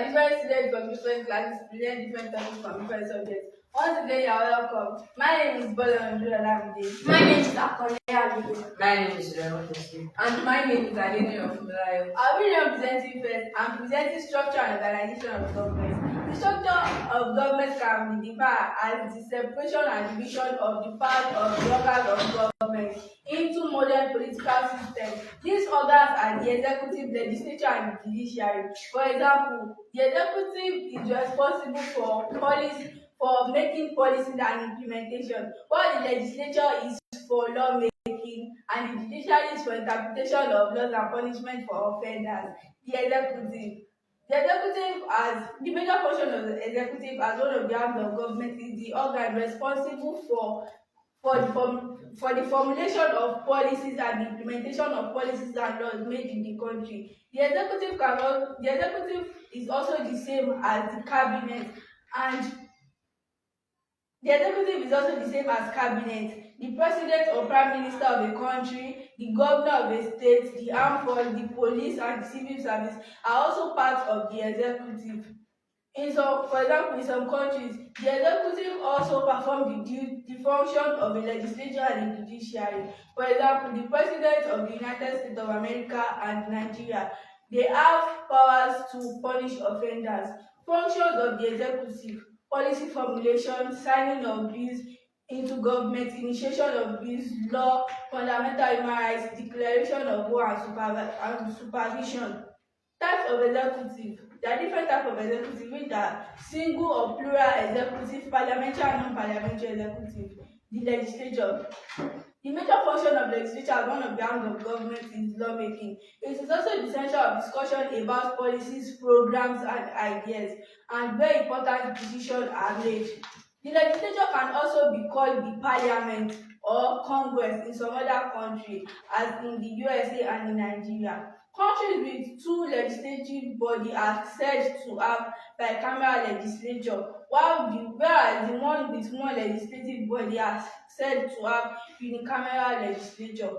different students from different classes present different topics from different subjects. Once again, you are welcome. My name is Bola Olamide. My name is Akone Abide. My name is Remo Teslim. And my name is Adeni of Mulayo. I will be presenting first. I'm presenting structure and organization of government. The structure of government can be defined as the separation and division of the part of the organs of government into modern political systems. These organs are the executive, legislature, and judiciary. For example, the executive is responsible for making policies and implementation, while the legislature is for lawmaking, and the judiciary is for interpretation of laws and punishment for offenders. The major function of the executive as one of the arms of government is the organ responsible for the formulation of policies and the implementation of policies and laws made in the country. The executive is also the same as the cabinet, and the executive is also the same as cabinet. The president or prime minister of a country, the governor of a state, the armed force, the police, and the civil service are also part of the executive. For example, in some countries, the executive also perform the function of a legislature and a judiciary. For example, the president of the United States of America and Nigeria, they have powers to punish offenders. Functions of the executive: policy formulation, signing of bills into government, initiation of bills, law, fundamental human rights, declaration of war, and supervision. Types of executive: there are different types of executive, which are single or plural executive, parliamentary and non-parliamentary executive. The legislature. The major function of the legislature as one of the arms of government is lawmaking. It is also the center of discussion about policies, programs, and ideas, and very important decisions are made. The legislature can also be called the parliament or congress in some other countries, as in the USA and in Nigeria. Countries with two legislative bodies are said to have bicameral legislature, whereas the one with one legislative body are said to have unicameral legislature.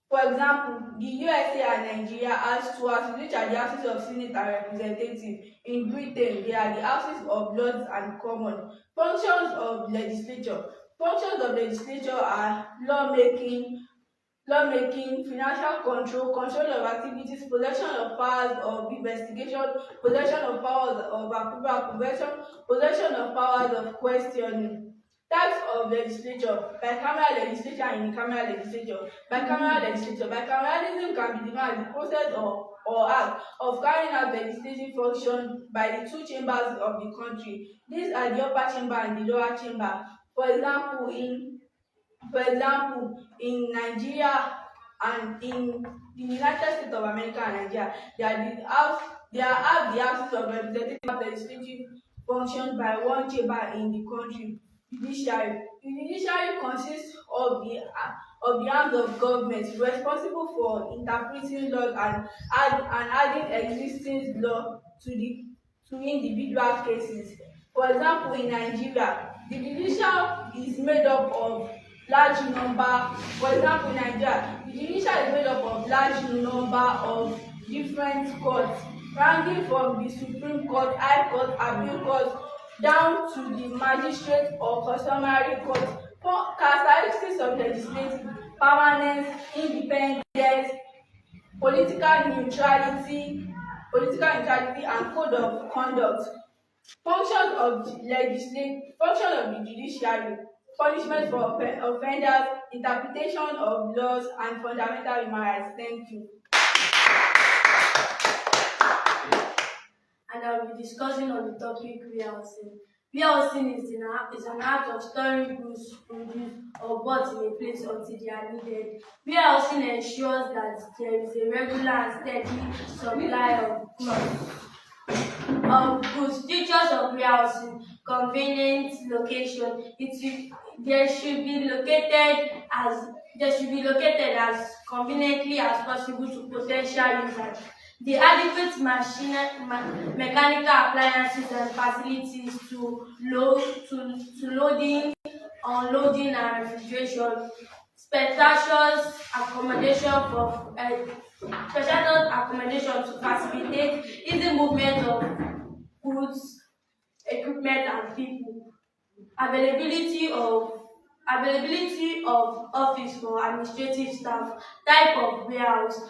For example, the USA and Nigeria has two houses, which are the houses of Senate and Representative. In Britain, they are the houses of Lords and Commons. Functions of legislature. Functions of legislature are lawmaking, financial control, control of activities, possession of powers of investigation, possession of powers of approval, possession of powers of questioning. Types of legislature: bicameral legislature and unicameral legislature. Bicameral legislature. Bicameralism can be defined as the process or act of carrying out legislative function by the two chambers of the country. These are the upper chamber and the lower chamber. For example, in Nigeria and in the United States of America and Nigeria, they have the houses of representative legislative functions by one chamber in the country. Judiciary. The judiciary consists of the arms of government responsible for interpreting laws and adding existing law to individual cases. For example, in Nigeria, the judiciary is made up of large number. For example, in Nigeria, the judiciary is made up of large number of different courts, ranging from the Supreme Court, High Court, Appeal Court, down to the magistrate or customary court. Characteristics of legislative: permanence, independence, political neutrality, and code of conduct. Function of the judiciary: punishment for offenders, interpretation of laws, and fundamental human rights. Thank you. And I will be discussing on the topic warehousing. Warehousing is an act of storing goods, produce, or bought in a place until they are needed. Warehousing ensures that there is a regular and steady supply of goods. Features of warehousing: convenient location. They should be located as conveniently as possible to potential users. The adequate mechanical appliances and facilities to loading, unloading, and refrigeration. spectaceous accommodation spectaceous accommodation to facilitate easy movement of goods, equipment, and people. Availability of office for administrative staff. Type of warehouse.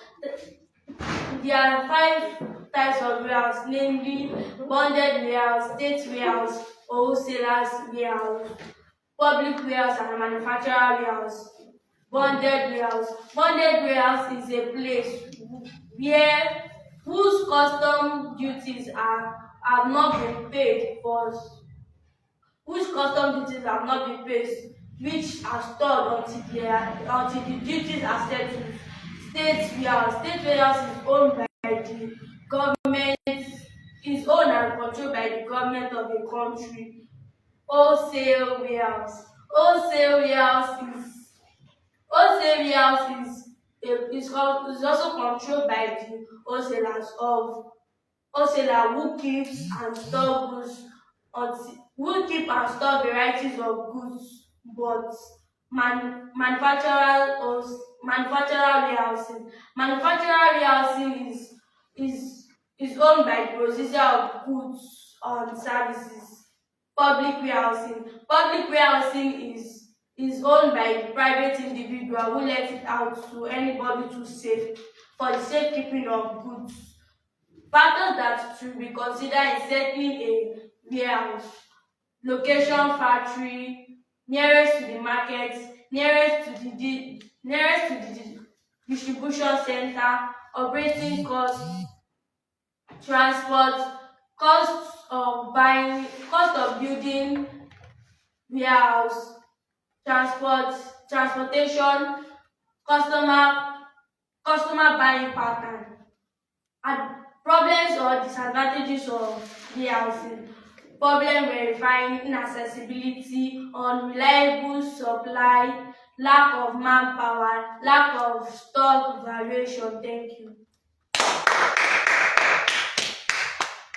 There are five types of warehouse, namely bonded warehouse, state warehouse, wholesalers warehouse, public warehouse, and manufacturer warehouse. Bonded warehouse. Bonded warehouse is a place where whose custom duties have not been paid for which custom duties have not been paid, which are stored until the duties are settled. State warehouse. State warehouse is owned by the government, is owned and controlled by the government of a country. Wholesale warehouse. Wholesale warehouse is also controlled by the wholesaler who keeps and store goods who keep and store varieties of goods, but manufacturer warehousing. Manufacturer warehousing is owned by the producer of goods and services. Public warehousing is owned by the private individual who lets it out to anybody to safe for the safekeeping of goods. Factors that should be considered in settling a warehouse: location, factory, nearest to the market, nearest to the distribution center, operating cost, transport, cost of building warehouse, transportation, customer buying pattern. And problems or disadvantages of warehousing: problem verifying inaccessibility, unreliable supply, lack of manpower, lack of stock valuation. Thank you.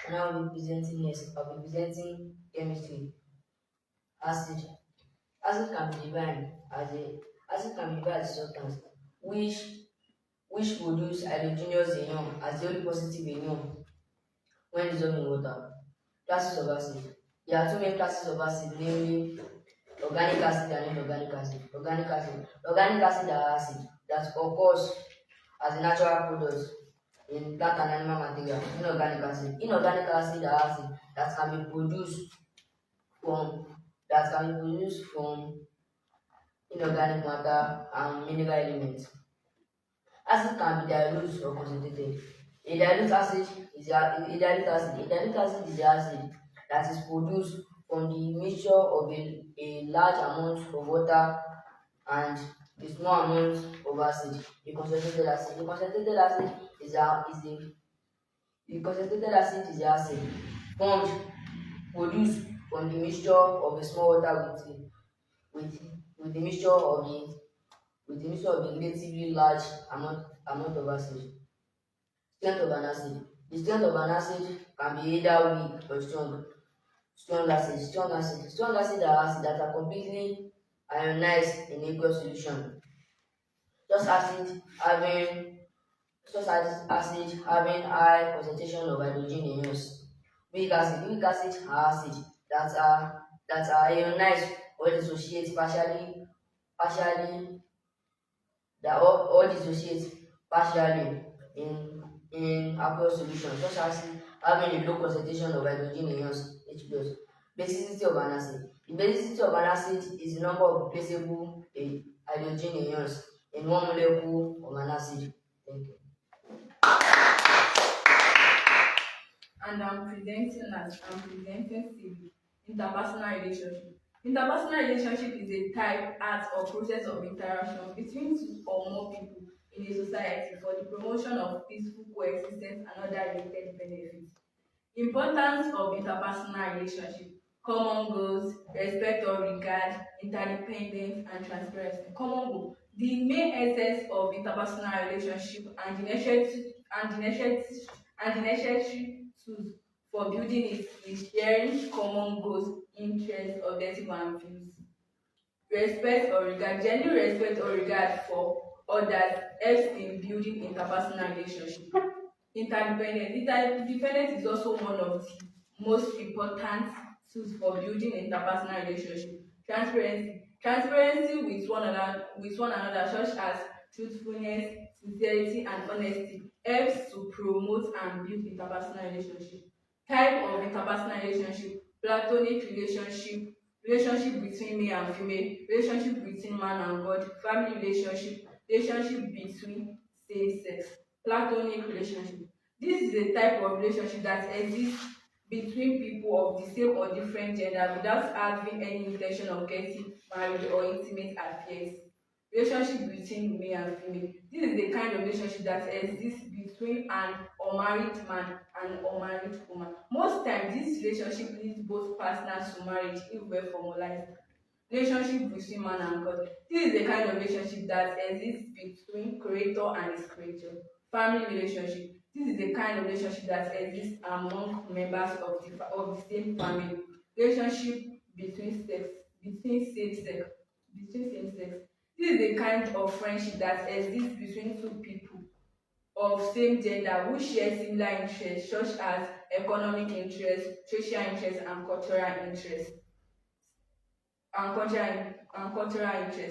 Now we'll be presenting next. I'll be presenting chemistry. Acid. Acid can be defined as a substance which produce hydrogenous ion as the only positive ion when dissolved in water. Classes of acid. There are two main classes of acid, namely organic acid and inorganic acid. Organic acid are acid that occurs as a natural product in plant and animal material. Inorganic acid are acid that can be produced from inorganic matter and mineral elements. Acid can be dilute or concentrated. A dilute acid is the acid that is produced from the mixture of a large amount of water and a small amount of acid. A concentrated acid. The concentrated acid is the acid formed produced from the mixture of a small water with the mixture of a relatively large amount of acid. Strength of an acid. The strength of an acid can be either weak or strong. Strong acid are acids that are completely ionized in aqueous solution. Just acid having high concentration of hydrogen ions. Weak acid are acids that are ionized or dissociate partially or dissociate partially in aqueous solution, such as having a low concentration of hydrogen ions H plus. Basicity of an acid. The basicity of an acid is the number of replaceable hydrogen ions in one molecule of an acid. Thank you. And I'm presenting interpersonal relationship. Interpersonal relationship is a type, act, or process of interaction between two or more people in a society for the promotion of peaceful coexistence and other related benefits. Importance of interpersonal relationship: common goals, respect or regard, interdependence, and transparency. Common goal: the main essence of interpersonal relationship and the necessary tools for building it is sharing common goals, interests, objectives, and views. respect or regard. Genuine respect or regard for others helps in building interpersonal relationship. Interdependence. Interdependence is also one of the most important tools for building interpersonal relationship. Transparency. Transparency with one another, such as truthfulness, sincerity, and honesty, helps to promote and build interpersonal relationship. Type of interpersonal relationship: platonic relationship, relationship between male and female, relationship between man and God, family relationship, relationship between same sex. Platonic relationship. This is a type of relationship that exists between people of the same or different gender without having any intention of getting married or intimate affairs. Relationship between male and female. This is the kind of relationship that exists between an unmarried man and unmarried woman. Most times, this relationship leads both partners to marriage if well formalized. Relationship between man and God. This is the kind of relationship that exists between creator and his creature. Family relationship. This is the kind of relationship that exists among members of the same family. Relationship between same sex. This is the kind of friendship that exists between two people of same gender who share similar interests such as economic interests, social interests, and cultural interests.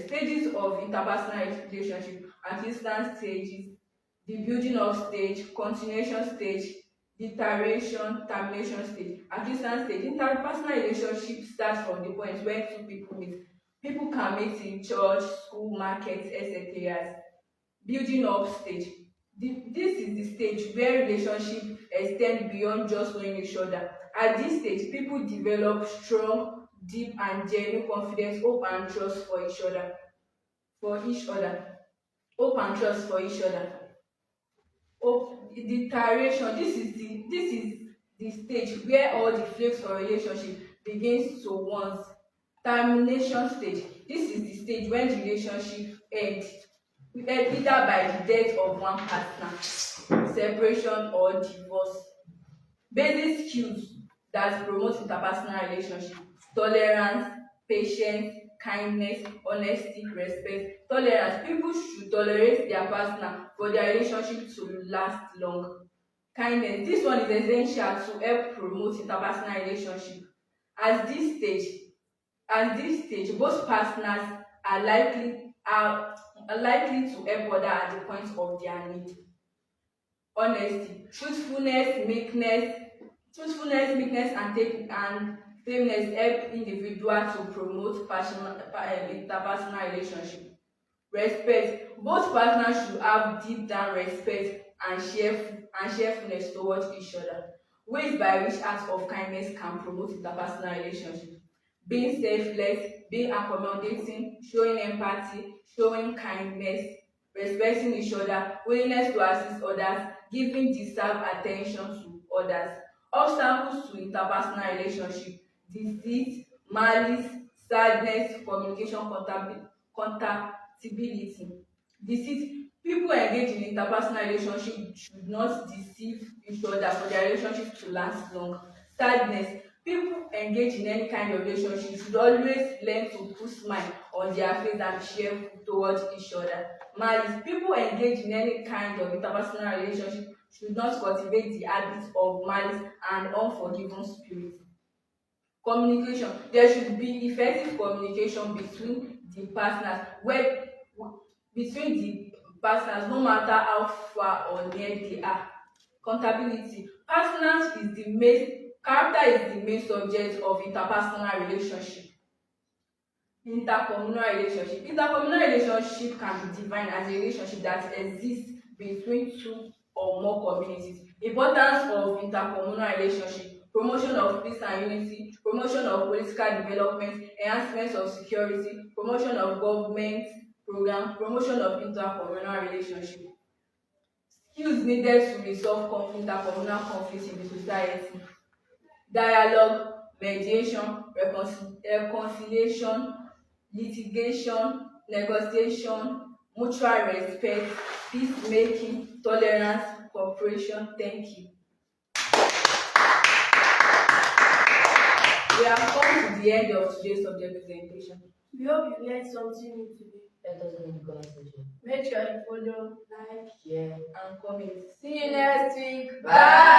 Stages of interpersonal relationship: acquaintance stages, the building up stage, continuation stage, deterioration, termination stage. Acquaintance stage. Interpersonal relationship starts from the point where two people meet. People can meet in church, school, market, etc. Building up stage. This is the stage where relationship extend beyond just knowing each other. At this stage, people develop strong, deep, and genuine confidence, hope, and trust for each other. Hope and trust for each other. Deterioration. This is the stage where all the flames for relationship begins to want. Termination stage. This is the stage when the relationship ends either by the death of one partner, separation, or divorce. Basic skills that promote interpersonal relationship: tolerance, patience, kindness, honesty, respect. Tolerance. People should tolerate their partner for their relationship to last long. Kindness. This one is essential to help promote interpersonal relationship. At this stage, both partners are likely to help other at the point of their need. Honesty. Meekness, and fairness help individuals to promote interpersonal relationship. Respect. Both partners should have deep down respect and cheerfulness towards each other. Ways by which acts of kindness can promote interpersonal relationship: being selfless, being accommodating, showing empathy, showing kindness, respecting each other, willingness to assist others, giving deserved attention to others. Obstacles to interpersonal relationship: deceit, malice, sadness, communication compatibility. Deceit. People engaged in interpersonal relationship should not deceive each other for their relationship to last long. Sadness. People engaged in any kind of relationship should always learn to put smile on their face and be cheerful towards each other. Malice. People engaged in any kind of interpersonal relationship should not cultivate the habit of malice and unforgiving spirit. Communication. There should be effective communication between the partners no matter how far or near they are. Compatibility. Character is the main subject of interpersonal relationship. Intercommunal relationship can be defined as a relationship that exists between two or more communities. Importance of intercommunal relationship: promotion of peace and unity, promotion of political development, enhancement of security, promotion of government program, promotion of intercommunal relationship. Skills needed to resolve intercommunal conflicts in the society: dialogue, mediation, reconciliation, litigation, negotiation, mutual respect, peacemaking, tolerance, cooperation. Thank you. We have come to the end of today's subject presentation. We hope you learned something new today. Let us know in the comment section. Make sure you follow, Like, Share. And comment. see you next week. Bye.